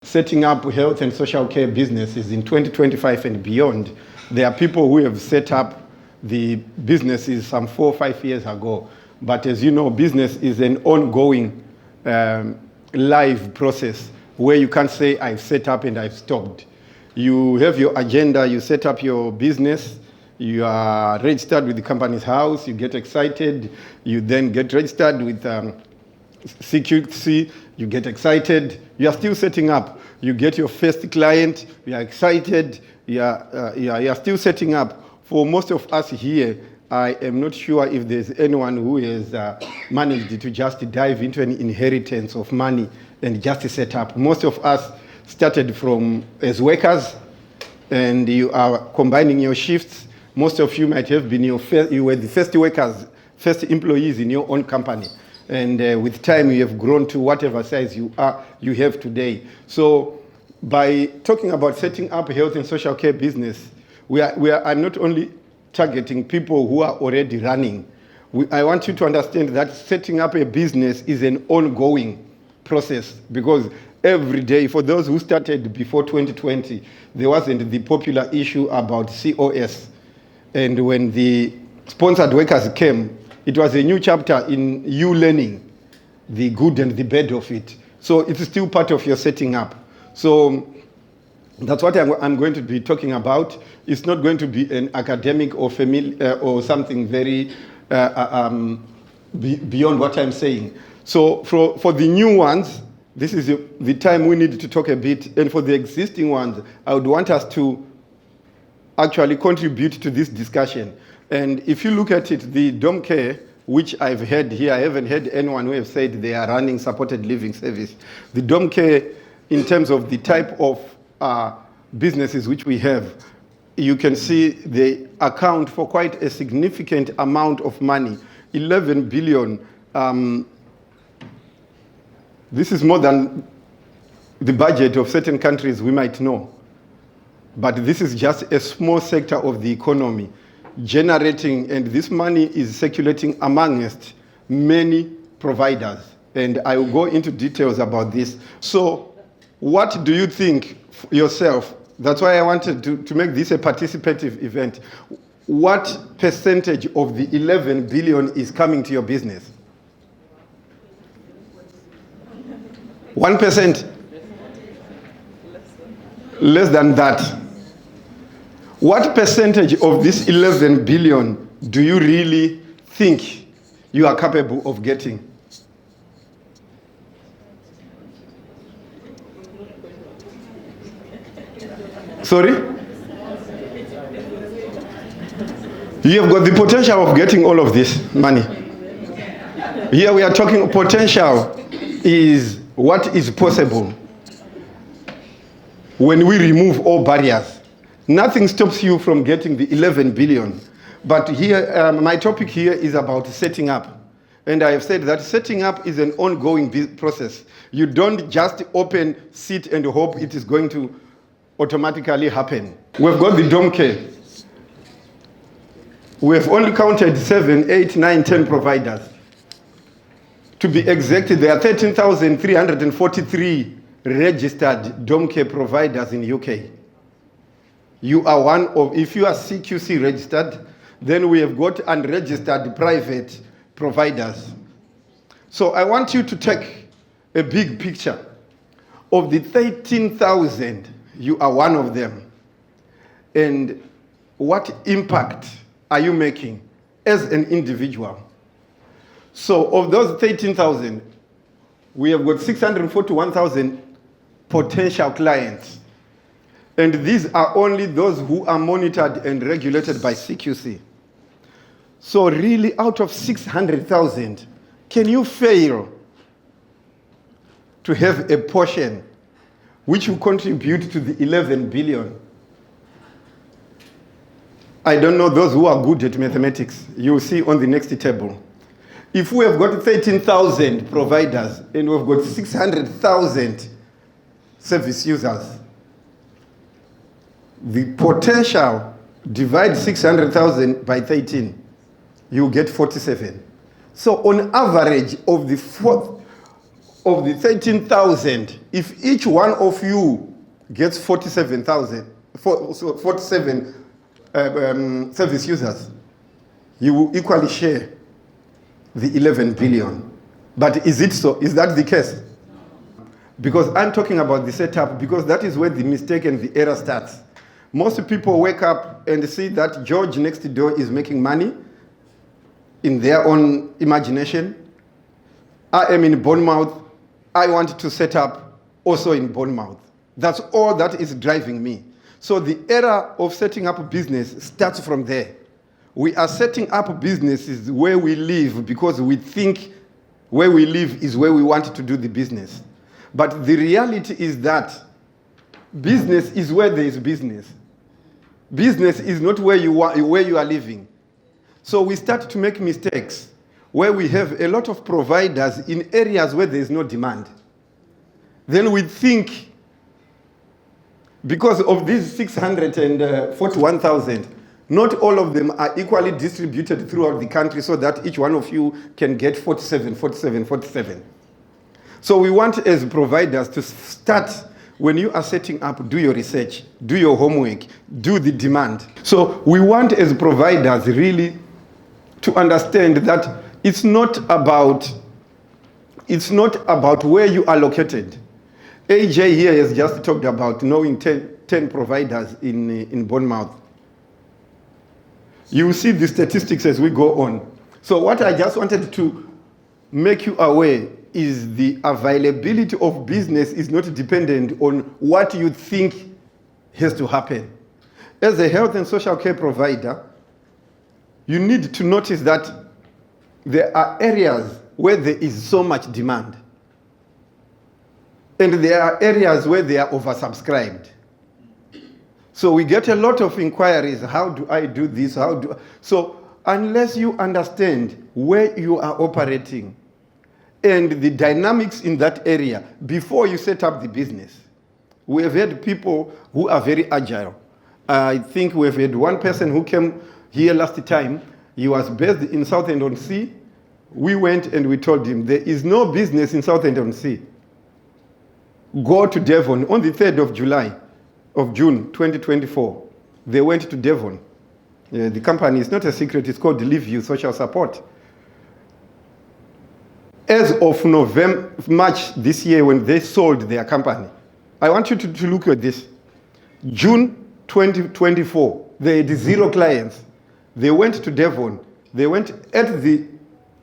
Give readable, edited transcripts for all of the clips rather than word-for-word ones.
setting up health and social care businesses in 2025 and beyond. There are people who have set up the businesses some 4 or 5 years ago. But as you know, business is an ongoing live process where you can't say, I've set up and I've stopped. You have your agenda, you set up your business, you are registered with the company's house, you get excited, you then get registered with CQC, you get excited, you are still setting up. You get your first client, you are excited, you are still setting up. For most of us here, I am not sure if there's anyone who has managed to just dive into an inheritance of money and just set up. Most of us started from as workers, and you are combining your shifts. Most of you might have been you were the first workers, first employees in your own company. And with time, you have grown to whatever size you have today. So by talking about setting up health and social care business, I'm not only targeting people who are already running. I want you to understand that setting up a business is an ongoing process, because every day, for those who started before 2020, there wasn't the popular issue about COS. And when the sponsored workers came, it was a new chapter in you learning the good and the bad of it. So it's still part of your setting up. So that's what I'm going to be talking about. It's not going to be an academic or or something very beyond what I'm saying. So for the new ones, this is the time we need to talk a bit. And for the existing ones, I would want us to actually contribute to this discussion. And if you look at it, the dom care, which I've heard here, I haven't heard anyone who have said they are running supported living service. The dom care, in terms of the type of businesses which we have, you can see they account for quite a significant amount of money, 11 billion. This is more than the budget of certain countries we might know. But this is just a small sector of the economy generating, and this money is circulating amongst many providers. And I will go into details about this. So what do you think yourself? That's why I wanted to make this a participative event. What percentage of the 11 billion is coming to your business? 1%? Less than that. What percentage of this 11 billion do you really think you are capable of getting? Sorry? You have got the potential of getting all of this money. Here we are talking potential is what is possible when we remove all barriers. Nothing stops you from getting the 11 billion. But here, my topic here is about setting up. And I have said that setting up is an ongoing process. You don't just open, sit, and hope it is going to automatically happen. We've got the dom care. We have only counted 7, 8, 9, 10 providers. To be exact, there are 13,343 registered dom care providers in UK. You are one of, if you are CQC registered, then we have got unregistered private providers. So I want you to take a big picture. Of the 13,000, you are one of them. And what impact are you making as an individual? So of those 13,000, we have got 641,000 potential clients. And these are only those who are monitored and regulated by CQC. So really, out of 600,000, can you fail to have a portion which will contribute to the 11 billion? I don't know those who are good at mathematics. You'll see on the next table. If we have got 13,000 providers and we've got 600,000 service users, the potential, divide 600,000 by 13, you get 47. So on average, of of the 13,000, if each one of you gets 47 service users, you will equally share the 11 billion. But is it so? Is that the case? Because I'm talking about the setup, because that is where the mistake and the error starts. Most people wake up and see that George next door is making money in their own imagination. I am in Bournemouth. I want to set up also in Bournemouth. That's all that is driving me. So the error of setting up a business starts from there. We are setting up businesses where we live because we think where we live is where we want to do the business. But the reality is that business is where there is business. Business is not where you are living. So we start to make mistakes where we have a lot of providers in areas where there is no demand. Then we think, because of these 641,000, not all of them are equally distributed throughout the country so that each one of you can get 47. So we want as providers to start, when you are setting up, do your research, do your homework, do the demand. So we want as providers really to understand that it's not about where you are located. AJ here has just talked about knowing 10 providers in Bournemouth. You will see the statistics as we go on. So what I just wanted to make you aware is the availability of business is not dependent on what you think has to happen. As a health and social care provider, you need to notice that there are areas where there is so much demand. And there are areas where they are oversubscribed. So we get a lot of inquiries, how do I do this? So unless you understand where you are operating and the dynamics in that area before you set up the business. We have had people who are very agile. I think we've had one person who came here last time. He was based in Southend-on-Sea. We went and we told him, there is no business in Southend-on-Sea. Go to Devon. On the 3rd of June 2024, they went to Devon. The company is not a secret, it's called Live Social Support. As of March this year, when they sold their company, I want you to look at this. June 2024, they had 0 clients. They went to Devon. They went at the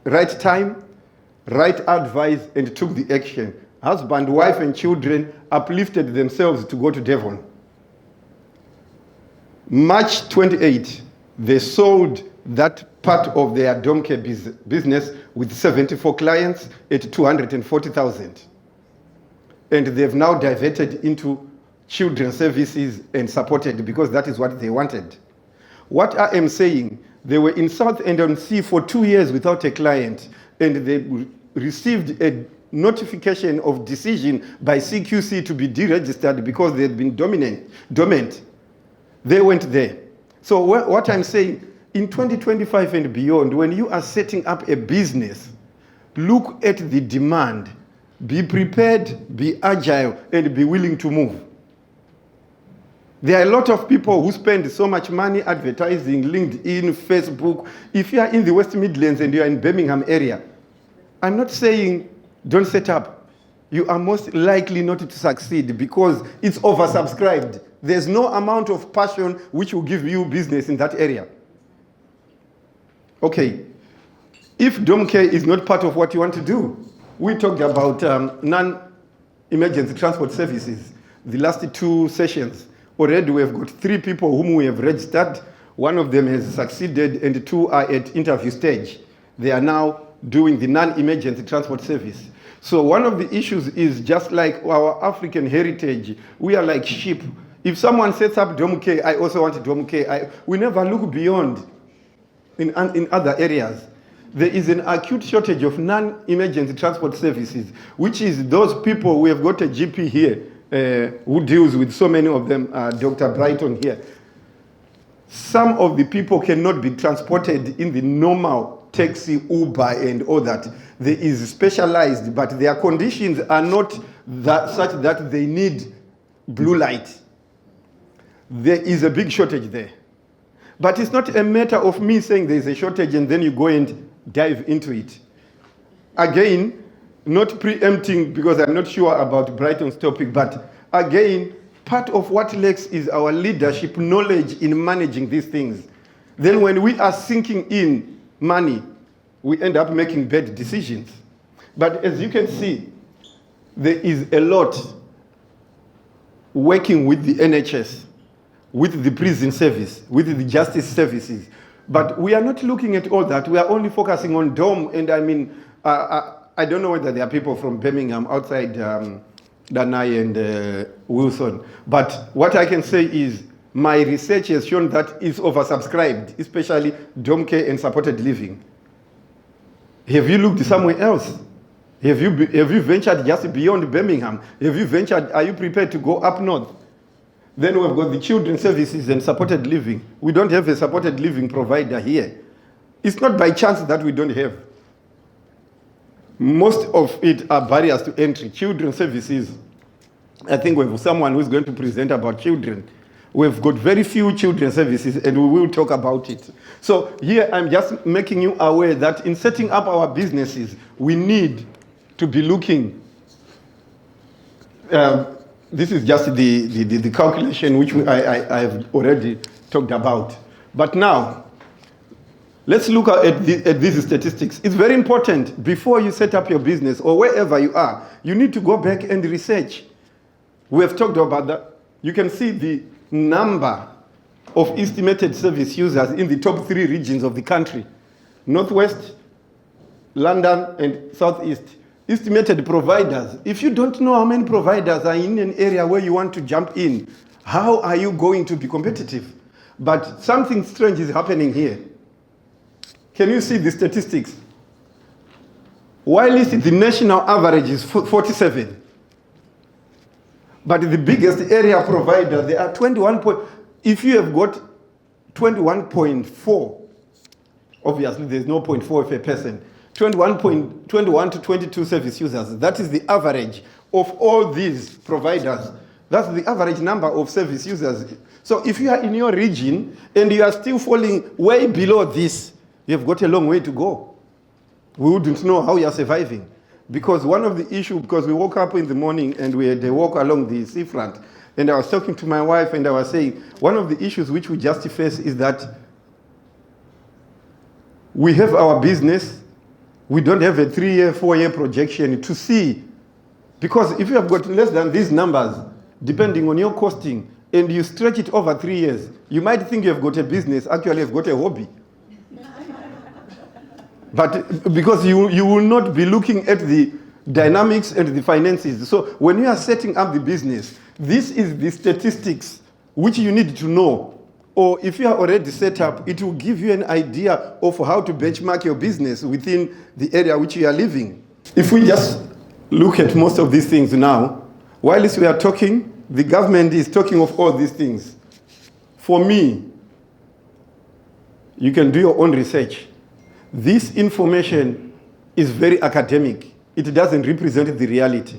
right time, right advice, and took the action. Husband, wife, and children uplifted themselves to go to Devon. March 28, they sold that part of their dom care business with 74 clients at 240,000. And they've now diverted into children's services and supported because that is what they wanted. What I am saying, they were in Southend-on-Sea for 2 years without a client, and they received a notification of decision by CQC to be deregistered because they had been dormant. They went there. So what I'm saying, in 2025 and beyond, when you are setting up a business, look at the demand, be prepared, be agile, and be willing to move. There are a lot of people who spend so much money advertising, LinkedIn, Facebook. If you are in the West Midlands and you are in Birmingham area, I'm not saying don't set up. You are most likely not to succeed because it's oversubscribed. There's no amount of passion which will give you business in that area. Okay, if dom care is not part of what you want to do, we talked about non-emergency transport services, the last 2 sessions. Already we have got 3 people whom we have registered. One of them has succeeded and 2 are at interview stage. They are now doing the non-emergency transport service. So one of the issues is just like our African heritage, we are like sheep. If someone sets up dom care, I also want dom care. We never look beyond in other areas. There is an acute shortage of non-emergency transport services, which is those people, we have got a GP here who deals with so many of them, Dr. Brighton here. Some of the people cannot be transported in the normal taxi, Uber, and all that. There is specialized, but their conditions are not such that they need blue light. There is a big shortage there. But it's not a matter of me saying there's a shortage and then you go and dive into it. Again, not preempting because I'm not sure about Brighton's topic, but again, part of what lacks is our leadership knowledge in managing these things. Then when we are sinking in money, we end up making bad decisions. But as you can see, there is a lot working with the NHS, with the prison service, with the justice services. But we are not looking at all that. We are only focusing on DOM. And I mean, I don't know whether there are people from Birmingham outside Danai and Wilson. But what I can say is my research has shown that it's oversubscribed, especially DOM care and supported living. Have you looked somewhere else? Have you ventured just beyond Birmingham? Have you ventured, are you prepared to go up north? Then we've got the children's services and supported living. We don't have a supported living provider here. It's not by chance that we don't have. Most of it are barriers to entry. Children's services, I think we have someone who's going to present about children. We've got very few children's services and we will talk about it. So here I'm just making you aware that in setting up our businesses, we need to be looking. This is just the calculation which I've already talked about. But now, let's look at these statistics. It's very important before you set up your business or wherever you are, you need to go back and research. We have talked about that. You can see the number of estimated service users in the top 3 regions of the country. Northwest, London, and Southeast. Estimated providers. If you don't know how many providers are in an area where you want to jump in, how are you going to be competitive? But something strange is happening here. Can you see the statistics? While the national average is 47, but the biggest area provider, they are 21. If you have got 21.4, obviously there's no 0.4 per person, 21 to 22 service users, that is the average of all these providers. That's the average number of service users. So if you are in your region and you are still falling way below this, you've got a long way to go. We wouldn't know how you're surviving. Because one of the issues, because we woke up in the morning and we had a walk along the seafront, and I was talking to my wife and I was saying, one of the issues which we just face is that we have our business, we don't have a 3-year, 4-year projection to see. Because if you have got less than these numbers, depending on your costing, and you stretch it over 3 years, you might think you have got a business, actually you've got a hobby. But because you will not be looking at the dynamics and the finances. So when you are setting up the business, this is the statistics which you need to know. Or if you are already set up, it will give you an idea of how to benchmark your business within the area which you are living. If we just look at most of these things now, whilst we are talking, the government is talking of all these things. For me, you can do your own research. This information is very academic. It doesn't represent the reality.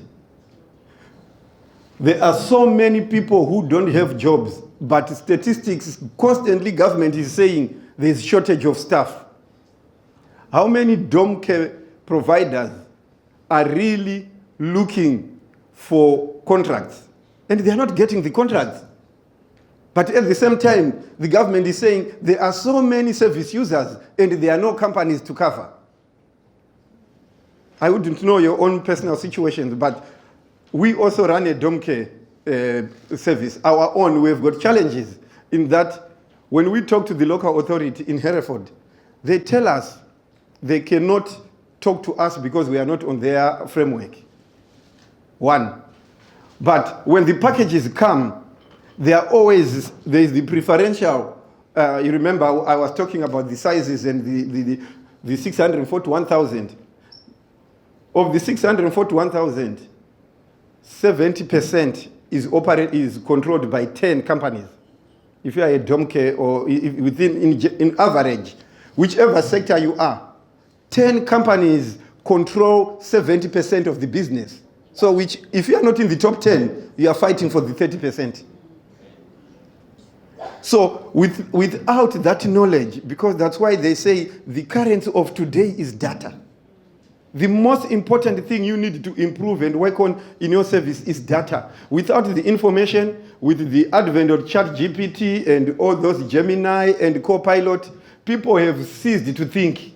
There are so many people who don't have jobs, but statistics, constantly government is saying there's shortage of staff. How many DOM care providers are really looking for contracts? And they're not getting the contracts. But at the same time, the government is saying there are so many service users and there are no companies to cover. I wouldn't know your own personal situations, but we also run a DOM care service, our own. We've got challenges in that when we talk to the local authority in Hereford, they tell us they cannot talk to us because we are not on their framework. One. But when the packages come, there is the preferential. You remember I was talking about the sizes and the 641,000. Of the 641,000, 70% is controlled by 10 companies. If you are a DOM care or in average, whichever sector you are, 10 companies control 70% of the business. So which, if you are not in the top 10, you are fighting for the 30%. So without that knowledge, because that's why they say the currency of today is data. The most important thing you need to improve and work on in your service is data. Without the information, with the advent of ChatGPT and all those Gemini and Copilot, people have ceased to think.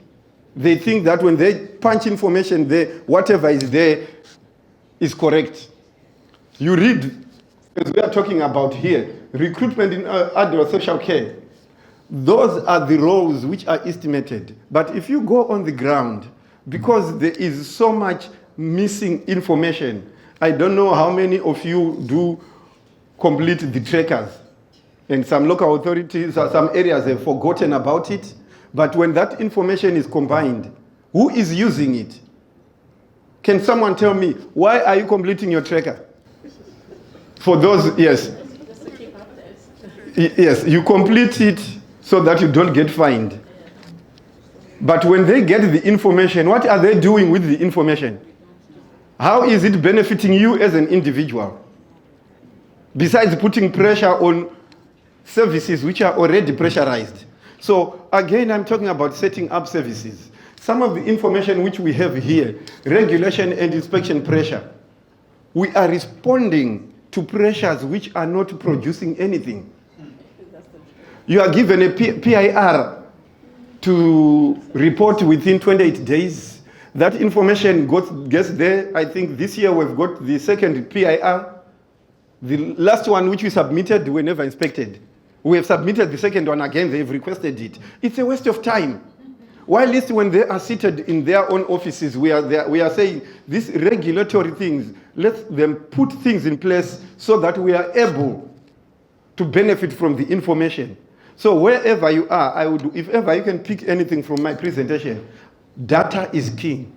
They think that when they punch information there, whatever is there is correct. You read, as we are talking about here, recruitment in adult social care. Those are the roles which are estimated. But if you go on the ground, because there is so much missing information, I don't know how many of you do complete the trackers. And some local authorities or some areas have forgotten about it. But when that information is combined, who is using it? Can someone tell me, why are you completing your tracker? For those, yes. Just to keep updates. Yes, you complete it so that you don't get fined. But when they get the information, what are they doing with the information? How is it benefiting you as an individual? Besides putting pressure on services which are already pressurized. So again, I'm talking about setting up services. Some of the information which we have here, regulation and inspection pressure, we are responding to pressures which are not producing anything. You are given a PIR to report within 28 days. That information gets there. I think this year we've got the second PIR. The last one which we submitted, we never inspected. We have submitted the second one again, they've requested it. It's a waste of time. While at least when they are seated in their own offices, we are saying these regulatory things, let them put things in place so that we are able to benefit from the information. So wherever you are, if ever you can pick anything from my presentation, data is king.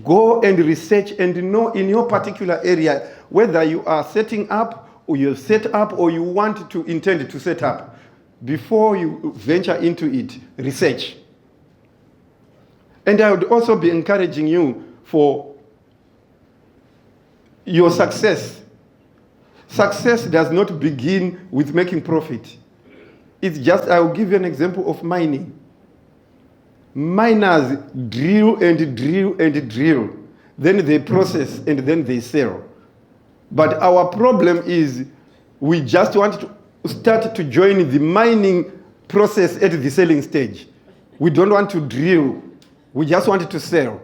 Go and research and know in your particular area whether you are setting up or you've set up or you want to intend to set up. Before you venture into it, research. And I would also be encouraging you for your success. Success does not begin with making profit. It's just, I will give you an example of mining. Miners drill and drill and drill. Then they process and then they sell. But our problem is we just want to start to join the mining process at the selling stage. We don't want to drill. We just want to sell.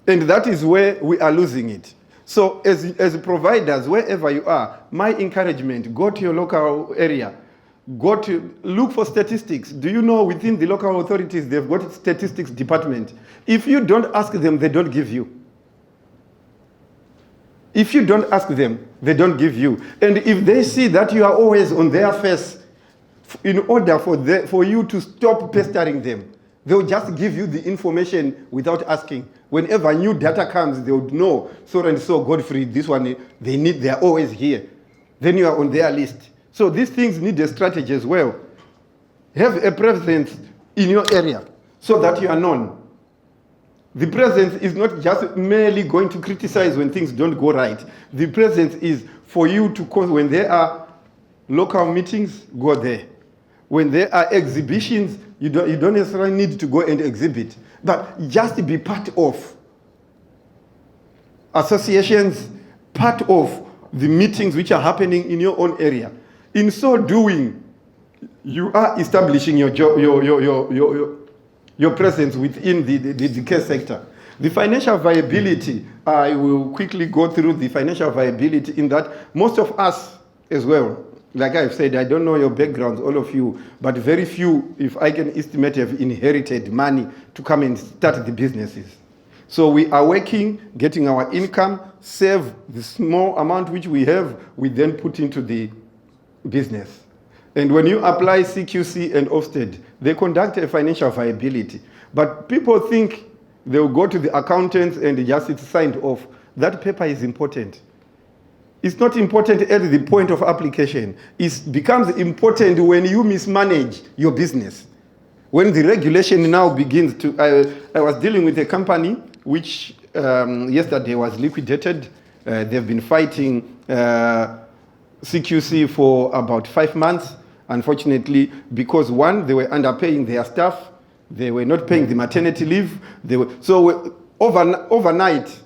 And that is where we are losing it. So as providers, wherever you are, my encouragement, go to your local area. Go to look for statistics. Do you know within the local authorities, they've got a statistics department. If you don't ask them, they don't give you. If you don't ask them, they don't give you. And if they see that you are always on their face, in order for you to stop pestering them, they'll just give you the information without asking. Whenever new data comes, they would know, so and so, Godfrey, this one, they're always here. Then you are on their list. So these things need a strategy as well. Have a presence in your area so that you are known. The presence is not just merely going to criticize when things don't go right. The presence is for you to, when there are local meetings, go there. When there are exhibitions, you don't necessarily need to go and exhibit, but just be part of associations, part of the meetings which are happening in your own area. In so doing, you are establishing your presence within the care sector. The financial viability, I will quickly go through the financial viability in that most of us as well, like I've said, I don't know your backgrounds, all of you, but very few, if I can estimate, have inherited money to come and start the businesses. So we are working, getting our income, save the small amount which we have, we then put into the business. And when you apply CQC and OFSTED, they conduct a financial viability. But people think they'll go to the accountants and just it's signed off. That paper is important. It's not important at the point of application. It becomes important when you mismanage your business. When the regulation now begins to, I was dealing with a company which yesterday was liquidated. They've been fighting CQC for about 5 months. Unfortunately, because one, they were underpaying their staff. They were not paying the maternity leave. Overnight,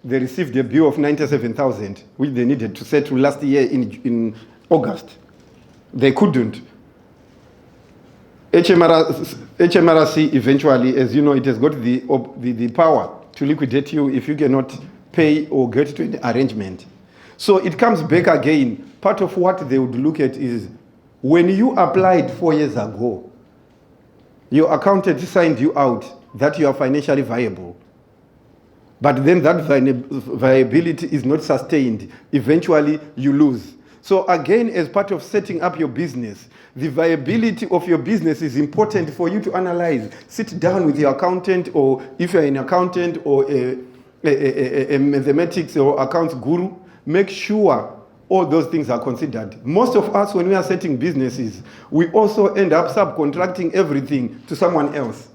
they received a bill of 97,000, which they needed to settle last year in August. They couldn't. HMRC eventually, as you know, it has got the power to liquidate you if you cannot pay or get to an arrangement. So it comes back again. Part of what they would look at is when you applied 4 years ago, your accountant signed you out that you are financially viable. But then that viability is not sustained. Eventually, you lose. So again, as part of setting up your business, the viability of your business is important for you to analyze. Sit down with your accountant, or if you're an accountant or a mathematics or accounts guru, make sure all those things are considered. Most of us, when we are setting businesses, we also end up subcontracting everything to someone else.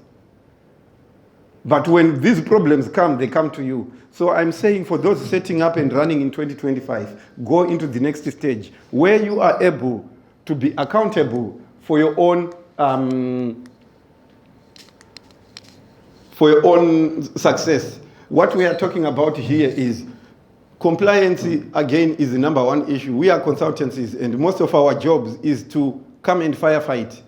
But when these problems come, they come to you. So I'm saying for those setting up and running in 2025, go into the next stage where you are able to be accountable for your own success. What we are talking about here is compliance, again, is the number one issue. We are consultancies, and most of our jobs is to come and firefight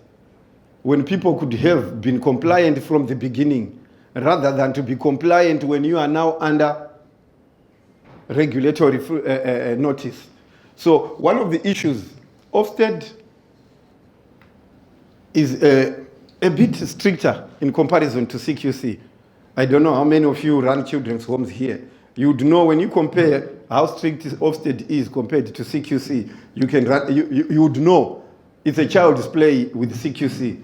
when people could have been compliant from the beginning, rather than to be compliant when you are now under regulatory notice. So one of the issues, OFSTED is a bit stricter in comparison to CQC. I don't know how many of you run children's homes here. You would know when you compare how strict OFSTED is compared to CQC, you would know it's a child's play with CQC.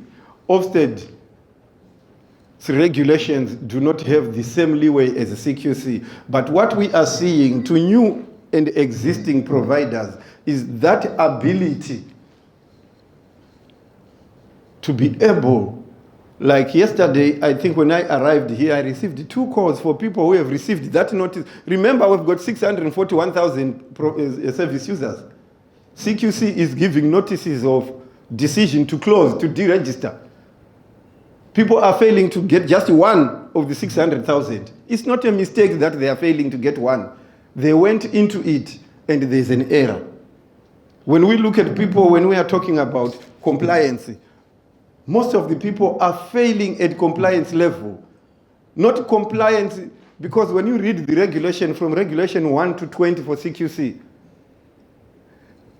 OFSTED regulations do not have the same leeway as CQC. But what we are seeing to new and existing providers is that ability to be able, like yesterday, I think when I arrived here, I received 2 calls for people who have received that notice. Remember, we've got 641,000 service users. CQC is giving notices of decision to close, to deregister. People are failing to get just one of the 600,000. It's not a mistake that they are failing to get one. They went into it and there's an error. When we look at people, when we are talking about compliance, most of the people are failing at compliance level. Not compliance, because when you read the regulation from regulation 1 to 20 for CQC,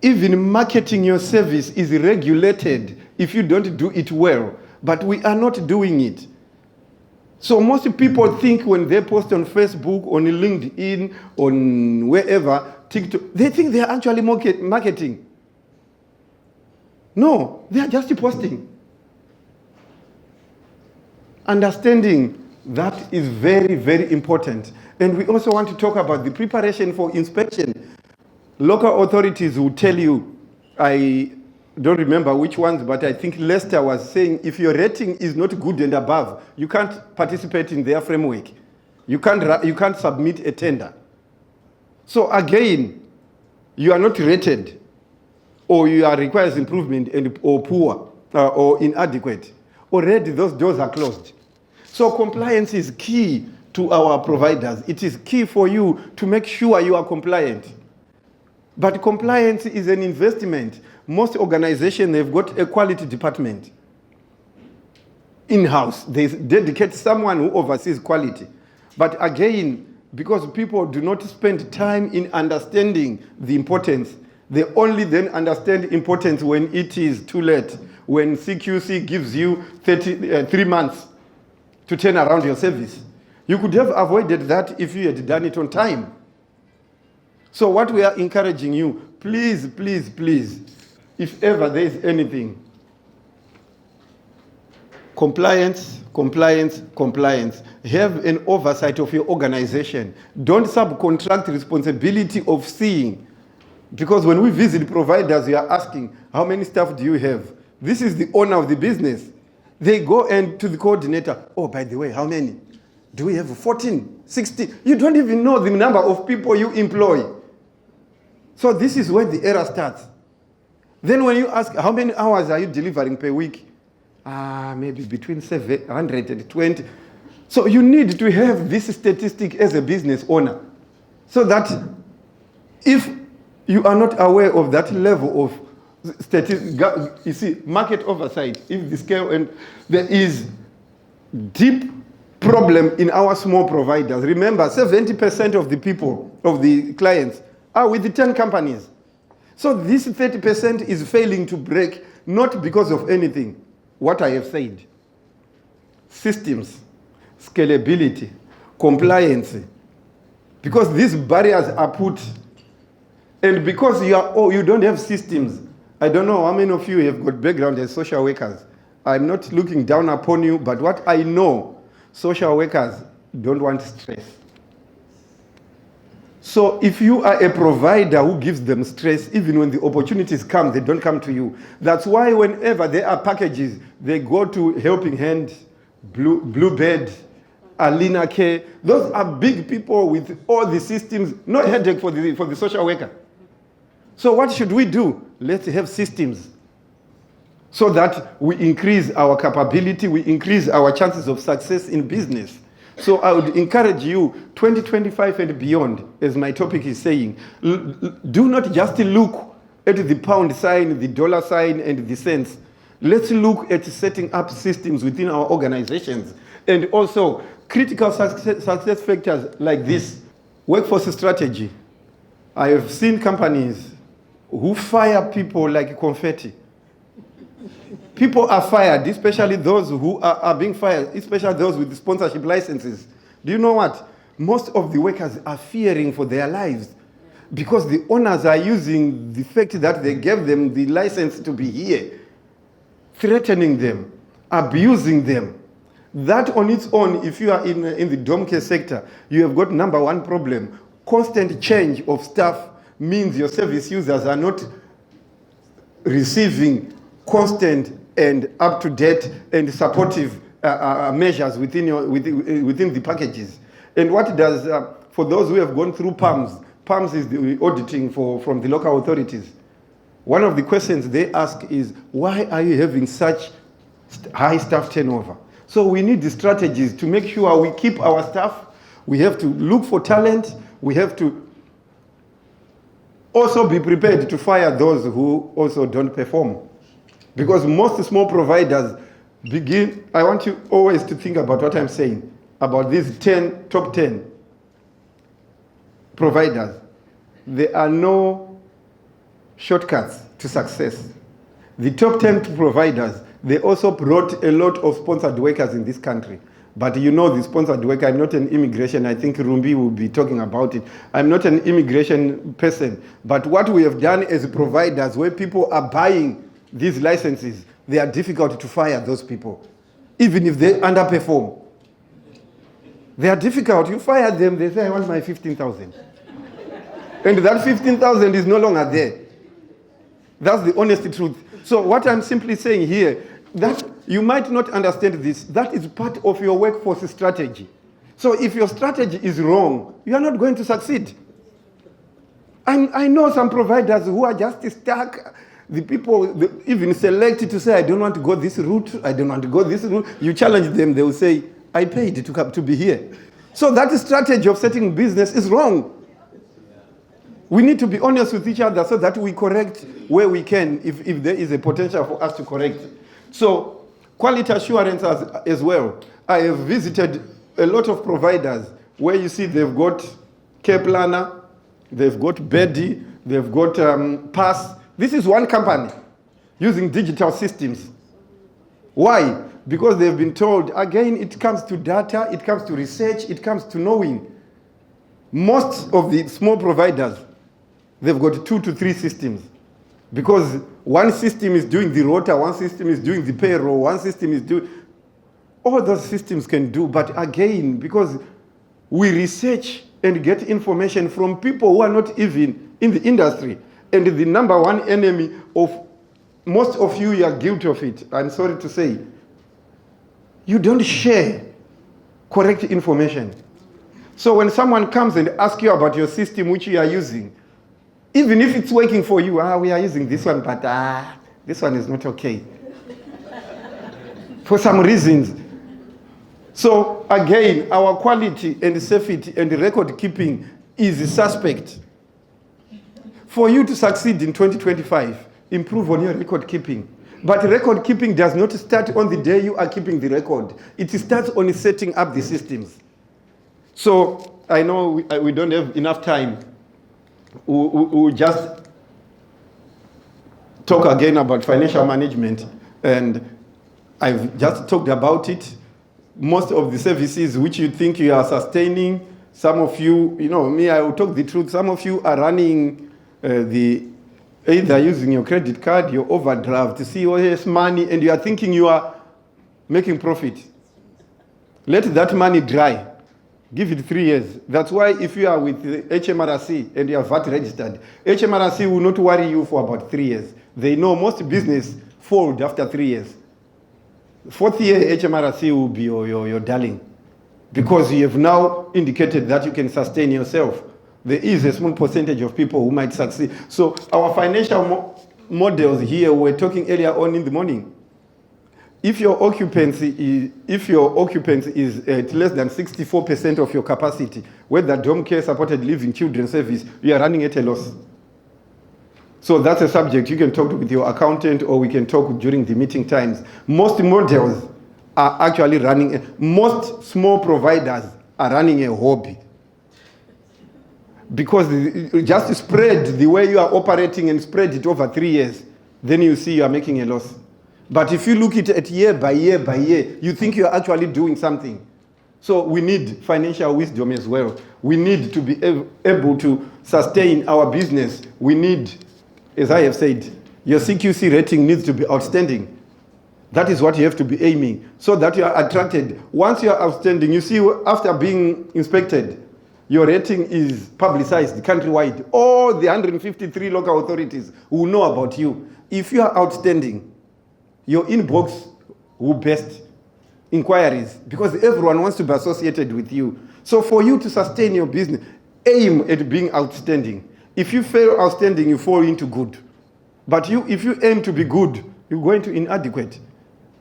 even marketing your service is regulated if you don't do it well. But we are not doing it. So most people think when they post on Facebook, on LinkedIn, on wherever, TikTok, they think they are actually marketing. No, they are just posting. Understanding that is very, very important. And we also want to talk about the preparation for inspection. Local authorities will tell you, I don't remember which ones, but I think Lester was saying if your rating is not good and above, you can't participate in their framework. You can't submit a tender. So again, you are not rated, or you are requires improvement or poor or inadequate. Already those doors are closed. So compliance is key to our providers. It is key for you to make sure you are compliant. But compliance is an investment. Most organizations, they've got a quality department in-house. They dedicate someone who oversees quality. But again, because people do not spend time in understanding the importance, they only then understand importance when it is too late, when CQC gives you 3 months to turn around your service. You could have avoided that if you had done it on time. So what we are encouraging you, please, please, please, if ever there is anything, compliance, compliance, compliance. Have an oversight of your organization. Don't subcontract responsibility of seeing. Because when we visit providers, we are asking, how many staff do you have? This is the owner of the business. They go and to the coordinator, oh, by the way, how many? Do we have 14, 16? You don't even know the number of people you employ. So this is where the error starts. Then when you ask, how many hours are you delivering per week? Maybe between 720. So you need to have this statistic as a business owner, so that if you are not aware of that level of statistics, you see, market oversight, if the scale, and there is deep problem in our small providers. Remember, 70% of the people, of the clients, are with the 10 companies. So this 30% is failing to break, not because of anything. What I have said. Systems, scalability, compliance. Because these barriers are put, and because you don't have systems. I don't know how many of you have got background as social workers. I'm not looking down upon you, but what I know, social workers don't want stress. So if you are a provider who gives them stress, even when the opportunities come, they don't come to you. That's why whenever there are packages, they go to Helping Hand, Bluebird, Alina Care. Those are big people with all the systems, no headache for the social worker. So what should we do? Let's have systems so that we increase our capability, we increase our chances of success in business. So I would encourage you, 2025 and beyond, as my topic is saying, do not just look at the pound sign, the dollar sign, and the cents. Let's look at setting up systems within our organizations, and also critical success factors like this. Workforce strategy. I have seen companies who fire people like confetti. People are fired, especially those who are being fired, especially those with sponsorship licenses. Do you know what? Most of the workers are fearing for their lives because the owners are using the fact that they gave them the license to be here, threatening them, abusing them. That on its own, if you are in the dom care sector, you have got number one problem. Constant change of staff means your service users are not receiving constant and up-to-date and supportive measures within the packages. And what does, for those who have gone through PAMS, PAMS is the auditing from the local authorities. One of the questions they ask is, why are you having such high staff turnover? So we need the strategies to make sure we keep our staff. We have to look for talent. We have to also be prepared to fire those who also don't perform. Because most small providers begin, I want you always to think about what I'm saying, about these top 10 providers. There are no shortcuts to success. The top 10 providers, they also brought a lot of sponsored workers in this country. But you know the sponsored worker, I'm not an immigration, I think Rumbi will be talking about it. I'm not an immigration person. But what we have done as providers, where people are buying these licenses, they are difficult to fire those people, even if they underperform. They are difficult. You fire them, they say, I want my 15,000. And that 15,000 is no longer there. That's the honest truth. So what I'm simply saying here, that you might not understand this, that is part of your workforce strategy. So if your strategy is wrong, you are not going to succeed. I know some providers who are just stuck. The people even select to say, I don't want to go this route, I don't want to go this route. You challenge them, they will say, I paid to come to be here. So that strategy of setting business is wrong. We need to be honest with each other so that we correct where we can if there is a potential for us to correct. So quality assurance as well. I have visited a lot of providers where you see they've got Care Planner, they've got Beddy, they've got Pass. This is one company using digital systems. Why? Because they've been told, again, it comes to data, it comes to research, it comes to knowing. Most of the small providers, they've got 2 to 3 systems. Because one system is doing the rota, one system is doing the payroll, one system is doing... All those systems can do, but again, because we research and get information from people who are not even in the industry. And the number one enemy of most of you are guilty of it, I'm sorry to say. You don't share correct information. So when someone comes and asks you about your system which you are using, even if it's working for you, we are using this one, but this one is not okay. For some reasons. So again, our quality and safety and record keeping is suspect. For you to succeed in 2025, improve on your record keeping. But record keeping does not start on the day you are keeping the record. It starts on setting up the systems. So I know we don't have enough time. We'll just talk again about financial management. And I've just talked about it. Most of the services which you think you are sustaining, some of you, me, I will talk the truth. Some of you are running either using your credit card, your overdraft, COS money, and you are thinking you are making profit. Let that money dry. Give it 3 years. That's why if you are with HMRC and you are VAT registered, HMRC will not worry you for about 3 years. They know most business fold after 3 years. 4th year, HMRC will be your darling, because you have now indicated that you can sustain yourself. There is a small percentage of people who might succeed. So our financial models here, we're talking earlier on in the morning. If your occupancy is at less than 64% of your capacity, whether home care, supported living, children's service, you are running at a loss. So that's a subject you can talk with your accountant, or we can talk during the meeting times. Most models are actually running, most small providers are running a hobby. Because just spread the way you are operating and spread it over 3 years, then you see you are making a loss. But if you look at it year by year by year, you think you are actually doing something. So we need financial wisdom as well. We need to be able to sustain our business. We need, as I have said, your CQC rating needs to be outstanding. That is what you have to be aiming, so that you are attracted. Once you are outstanding, you see after being inspected, your rating is publicized countrywide. All the 153 local authorities will know about you. If you are outstanding, your inbox will burst inquiries, because everyone wants to be associated with you. So for you to sustain your business, aim at being outstanding. If you fail outstanding, you fall into good. But if you aim to be good, you're going to inadequate.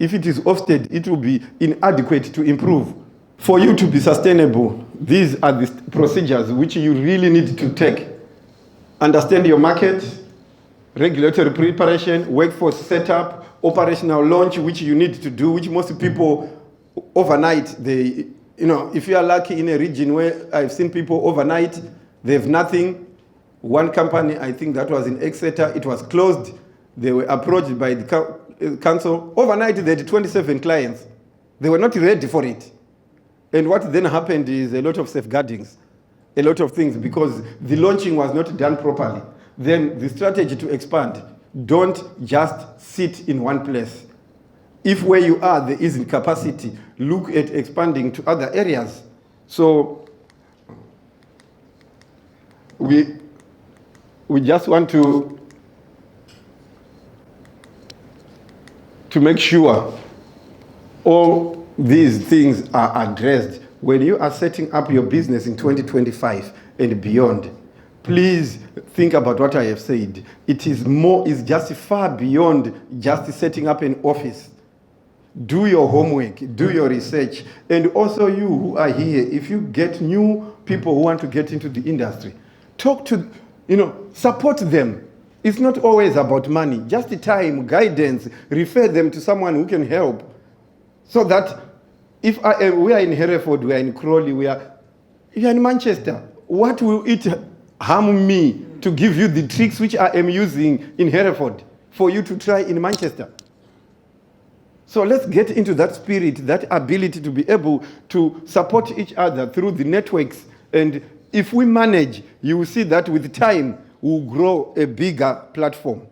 If it is OFSTED, it will be inadequate to improve. For you to be sustainable, these are the procedures which you really need to take. Understand your market, regulatory preparation, workforce setup, operational launch, which you need to do, which most people overnight, if you are lucky in a region where I've seen people overnight, they have nothing. One company, I think that was in Exeter, it was closed. They were approached by the council. Overnight, they had 27 clients. They were not ready for it. And what then happened is a lot of safeguardings, a lot of things, because the launching was not done properly. Then the strategy to expand, don't just sit in one place. If where you are, there isn't capacity, look at expanding to other areas. So we just want to make sure all these things are addressed when you are setting up your business in 2025 and beyond. Please think about what I have said. It's just far beyond just setting up an office. Do your homework, do your research. And also you who are here, if you get new people who want to get into the industry, talk to, support them. It's not always about money, just time, guidance, refer them to someone who can help. So that if we are in Hereford, we are in Crawley, you are in Manchester, what will it harm me to give you the tricks which I am using in Hereford for you to try in Manchester? So let's get into that spirit, that ability to be able to support each other through the networks. And if we manage, you will see that with time, we'll grow a bigger platform.